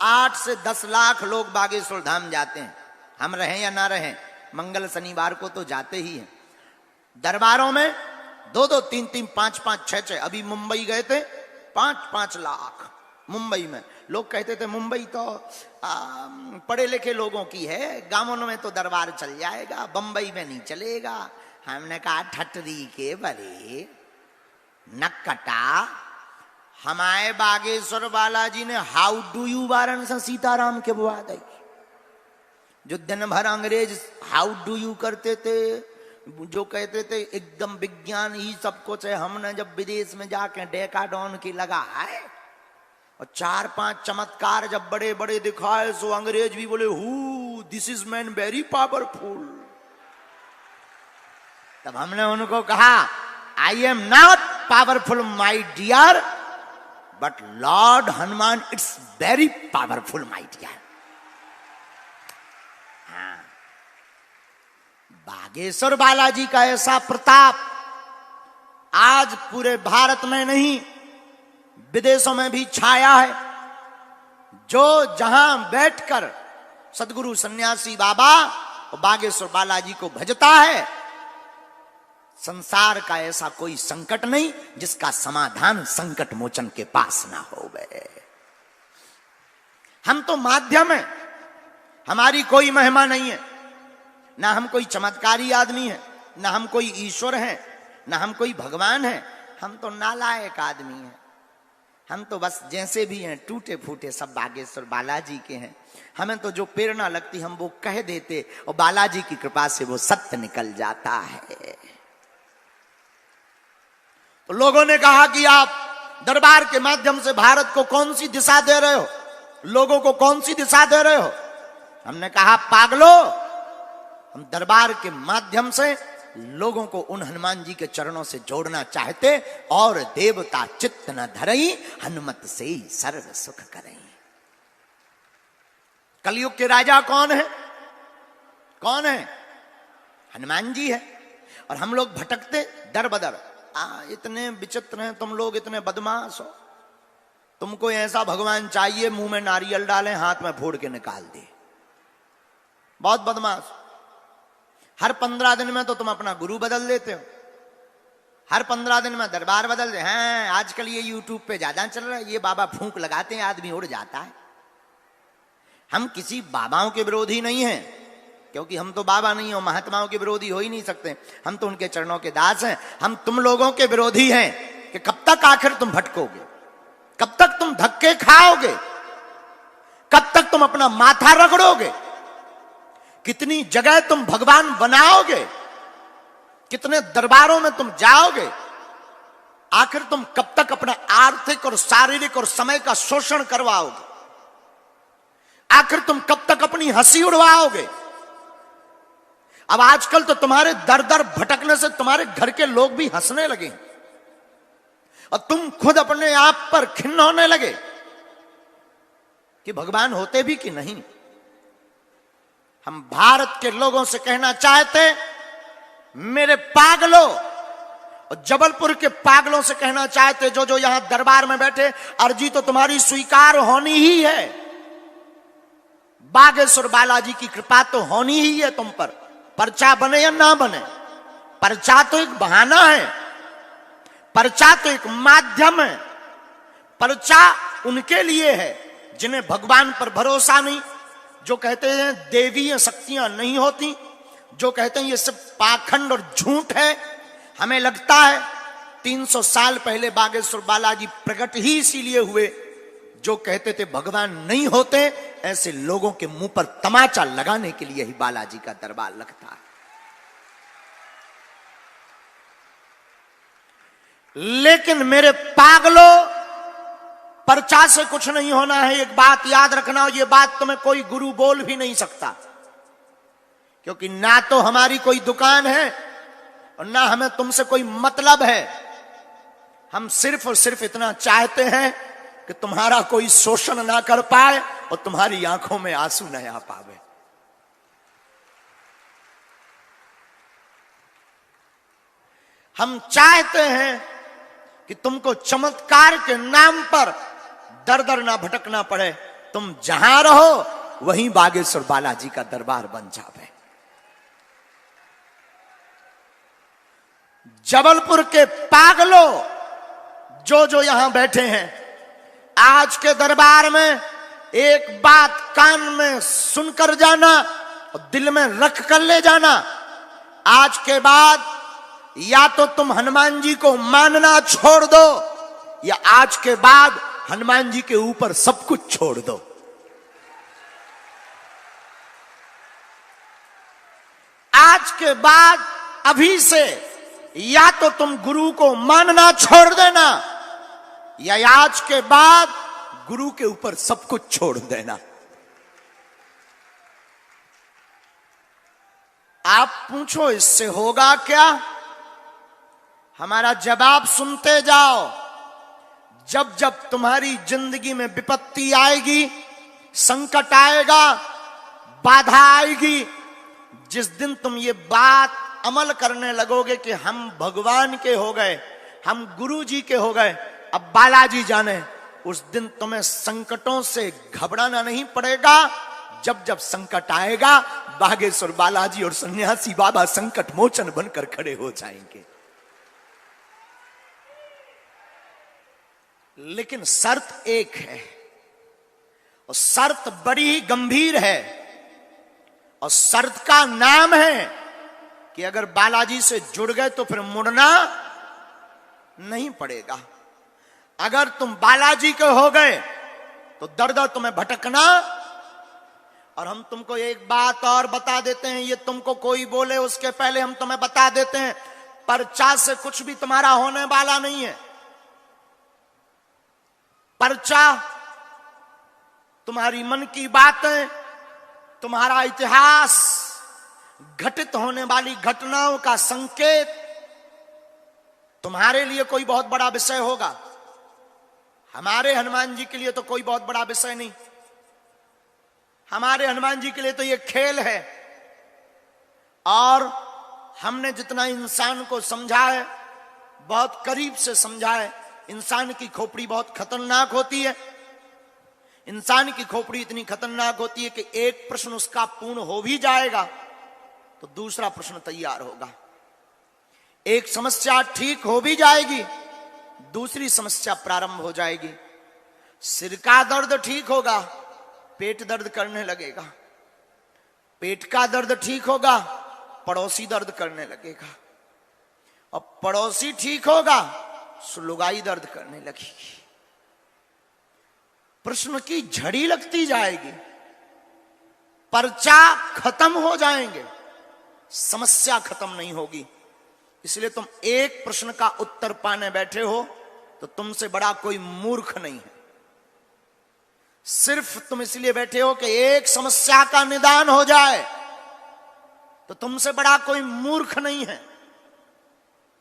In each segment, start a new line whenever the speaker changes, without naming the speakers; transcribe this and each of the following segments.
8 से 10 लाख लोग बागेश्वर धाम जाते हैं, हम रहें या ना रहें, मंगल शनिवार को तो जाते ही हैं। दरबारों में 2-2, 3-3, 5-5, 6-6, अभी मुंबई गए थे 5-5 लाख। मुंबई में लोग कहते थे मुंबई तो पढ़े लिखे लोगों की है, गांवों में तो दरबार चल जाएगा, बंबई में नहीं चलेगा। हमने कहा ठटरी के बरे नक्कटा, हमारे बागेश्वर बालाजी ने how do you Varanasi Sitaram के बुआ दी। जो दिन भर अंग्रेज हाउ डू यू करते थे, जो कहते थे एकदम विज्ञान ही सब कुछ है, हमने जब विदेश में जाके डेकाडॉन की लगा है और 4-5 चमत्कार जब बड़े बड़े दिखाए, सो अंग्रेज भी बोले who this is man very powerful. तब हमने उनको कहा I am not powerful my dear, but lord Hanuman it's very powerful my dear. Bageshwar Balaji का ऐसा प्रताप आज पूरे भारत में नहीं विदेशों में भी छाया है। जो जहां बैठकर सदगुरु सन्यासी बाबा और बागेश्वर बालाजी को भजता है, संसार का ऐसा कोई संकट नहीं जिसका समाधान संकट मोचन के पास ना हो गए। हम तो माध्यम है, हमारी कोई महिमा नहीं है, ना हम कोई चमत्कारी आदमी है, ना हम कोई ईश्वर है, ना हम कोई भगवान है। हम तो नालायक आदमी हैं। हम तो बस जैसे भी हैं टूटे फूटे सब बागेश्वर बालाजी के हैं। हमें तो जो प्रेरणा लगती हम वो कह देते और बालाजी की कृपा से वो सत्य निकल जाता है। तो लोगों ने कहा कि आप दरबार के माध्यम से भारत को कौन सी दिशा दे रहे हो, लोगों को कौन सी दिशा दे रहे हो। हमने कहा पागलो, हम दरबार के माध्यम से लोगों को उन हनुमान जी के चरणों से जोड़ना चाहते और देवता चित्त न धरई हनुमत से ही सर्व सुख करई। कलयुग के राजा कौन है? कौन है? हनुमान जी है। और हम लोग भटकते दर बदर। इतने विचित्र हैं तुम लोग, इतने बदमाश हो। तुमको ऐसा भगवान चाहिए मुंह में नारियल डालें, हाथ में फोड़ के निकाल दे। बहुत बदमाश। हर 15 दिन में तो तुम अपना गुरु बदल देते हो, हर 15 दिन में दरबार बदल दे हैं। आजकल ये यूट्यूब पे ज्यादा चल रहा है, ये बाबा फूंक लगाते हैं आदमी उड़ जाता है। हम किसी बाबाओं के विरोधी नहीं हैं, क्योंकि हम तो बाबा नहीं हो, महात्माओं के विरोधी हो ही नहीं सकते। हम तो उनके चरणों के दास हैं। हम तुम लोगों के विरोधी हैं कि कब तक आखिर तुम भटकोगे, कब तक तुम धक्के खाओगे, कब तक तुम अपना माथा रगड़ोगे, कितनी जगह तुम भगवान बनाओगे, कितने दरबारों में तुम जाओगे। आखिर तुम कब तक अपना आर्थिक और शारीरिक और समय का शोषण करवाओगे। आखिर तुम कब तक अपनी हंसी उड़वाओगे। अब आजकल तो तुम्हारे दर दर भटकने से तुम्हारे घर के लोग भी हंसने लगे और तुम खुद अपने आप पर खिन्न होने लगे कि भगवान होते भी कि नहीं। हम भारत के लोगों से कहना चाहते, मेरे पागलों, और जबलपुर के पागलों से कहना चाहते जो जो यहां दरबार में बैठे, अर्जी तो तुम्हारी स्वीकार होनी ही है। बागेश्वर बालाजी की कृपा तो होनी ही है तुम पर, पर्चा बने या ना बने। पर्चा तो एक बहाना है, पर्चा तो एक माध्यम है। पर्चा उनके लिए है जिन्हें भगवान पर भरोसा नहीं, जो कहते हैं देवीय शक्तियां नहीं होती, जो कहते हैं ये सब पाखंड और झूठ है। हमें लगता है 300 साल पहले बागेश्वर बालाजी प्रकट ही इसीलिए हुए, जो कहते थे भगवान नहीं होते, ऐसे लोगों के मुंह पर तमाचा लगाने के लिए ही बालाजी का दरबार लगता है। लेकिन मेरे पागलों, पर्चा से कुछ नहीं होना है। एक बात याद रखना, ये बात तुम्हें कोई गुरु बोल भी नहीं सकता, क्योंकि ना तो हमारी कोई दुकान है और ना हमें तुमसे कोई मतलब है। हम सिर्फ और सिर्फ इतना चाहते हैं कि तुम्हारा कोई शोषण ना कर पाए और तुम्हारी आंखों में आंसू न आ पावे। हम चाहते हैं कि तुमको चमत्कार के नाम पर दर दर ना भटकना पड़े, तुम जहां रहो वहीं बागेश्वर बालाजी का दरबार बन जावे। जबलपुर के पागलों जो जो यहां बैठे हैं, आज के दरबार में एक बात कान में सुनकर जाना और दिल में रख कर ले जाना, आज के बाद या तो तुम हनुमान जी को मानना छोड़ दो या आज के बाद हनुमान जी के ऊपर सब कुछ छोड़ दो। आज के बाद अभी से या तो तुम गुरु को मानना छोड़ देना या आज के बाद गुरु के ऊपर सब कुछ छोड़ देना। आप पूछो इससे होगा क्या? हमारा जवाब सुनते जाओ। जब जब तुम्हारी जिंदगी में विपत्ति आएगी, संकट आएगा, बाधा आएगी, जिस दिन तुम ये बात अमल करने लगोगे कि हम भगवान के हो गए, हम गुरु जी के हो गए, अब बालाजी जाने, उस दिन तुम्हें संकटों से घबराना नहीं पड़ेगा। जब जब संकट आएगा, बागेश्वर बालाजी और सन्यासी बाबा संकट मोचन बनकर खड़े हो जाएंगे। लेकिन शर्त एक है, और शर्त बड़ी ही गंभीर है, और शर्त का नाम है कि अगर बालाजी से जुड़ गए तो फिर मुड़ना नहीं पड़ेगा। अगर तुम बालाजी के हो गए तो दर दर तुम्हें भटकना। और हम तुमको एक बात और बता देते हैं, ये तुमको कोई बोले उसके पहले हम तुम्हें बता देते हैं, पर्चा से कुछ भी तुम्हारा होने वाला नहीं है। पर्चा तुम्हारी मन की बातें, तुम्हारा इतिहास, घटित होने वाली घटनाओं का संकेत तुम्हारे लिए कोई बहुत बड़ा विषय होगा। हमारे हनुमान जी के लिए तो कोई बहुत बड़ा विषय नहीं। हमारे हनुमान जी के लिए तो ये खेल है। और हमने जितना इंसान को समझा है, बहुत करीब से समझा है, इंसान की खोपड़ी बहुत खतरनाक होती है। इंसान की खोपड़ी इतनी खतरनाक होती है कि एक प्रश्न उसका पूर्ण हो भी जाएगा तो दूसरा प्रश्न तैयार होगा। एक समस्या ठीक हो भी जाएगी, दूसरी समस्या प्रारंभ हो जाएगी। सिर का दर्द ठीक होगा, पेट दर्द करने लगेगा। पेट का दर्द ठीक होगा, पड़ोसी दर्द करने लगेगा। और पड़ोसी ठीक होगा, लुगाई दर्द करने लगेगी। प्रश्न की झड़ी लगती जाएगी, पर्चा खत्म हो जाएंगे, समस्या खत्म नहीं होगी। इसलिए तुम एक प्रश्न का उत्तर पाने बैठे हो तो तुमसे बड़ा कोई मूर्ख नहीं है। सिर्फ तुम इसलिए बैठे हो कि एक समस्या का निदान हो जाए, तो तुमसे बड़ा कोई मूर्ख नहीं है।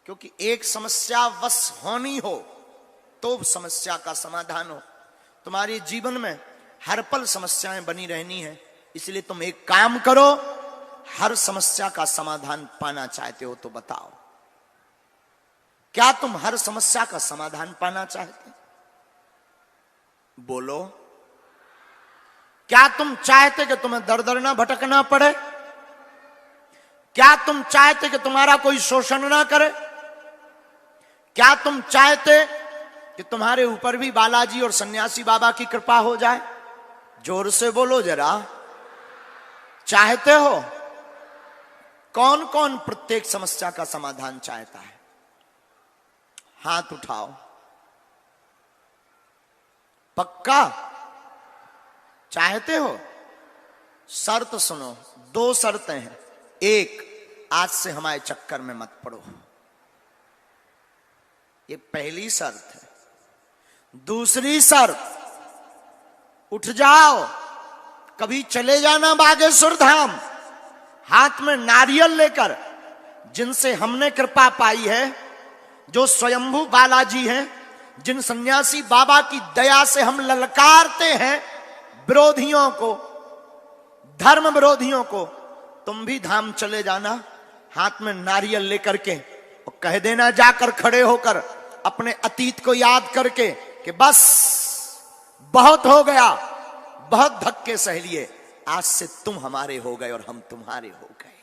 क्योंकि एक समस्या बस होनी हो तो समस्या का समाधान हो। तुम्हारे जीवन में हर पल समस्याएं बनी रहनी है। इसलिए तुम एक काम करो, हर समस्या का समाधान पाना चाहते हो तो बताओ, क्या तुम हर समस्या का समाधान पाना चाहते हो? बोलो। क्या तुम चाहते कि तुम्हें दर दर ना भटकना पड़े? क्या तुम चाहते कि तुम्हारा कोई शोषण ना करे? क्या तुम चाहते कि तुम्हारे ऊपर भी बालाजी और सन्यासी बाबा की कृपा हो जाए? जोर से बोलो जरा, चाहते हो? कौन कौन प्रत्येक समस्या का समाधान चाहता है? हाथ उठाओ। पक्का चाहते हो? शर्त सुनो, दो शर्तें हैं। एक, आज से हमारे चक्कर में मत पड़ो, ये पहली शर्त है। दूसरी शर्त, उठ जाओ, कभी चले जाना बागेश्वर धाम, हाथ में नारियल लेकर, जिनसे हमने कृपा पाई है, जो स्वयंभू बालाजी हैं, जिन सन्यासी बाबा की दया से हम ललकारते हैं विरोधियों को, धर्म विरोधियों को। तुम भी धाम चले जाना, हाथ में नारियल लेकर के, और कह देना जाकर खड़े होकर अपने अतीत को याद करके कि बस बहुत हो गया, बहुत धक्के सह लिए, आज से तुम हमारे हो गए और हम तुम्हारे हो गए।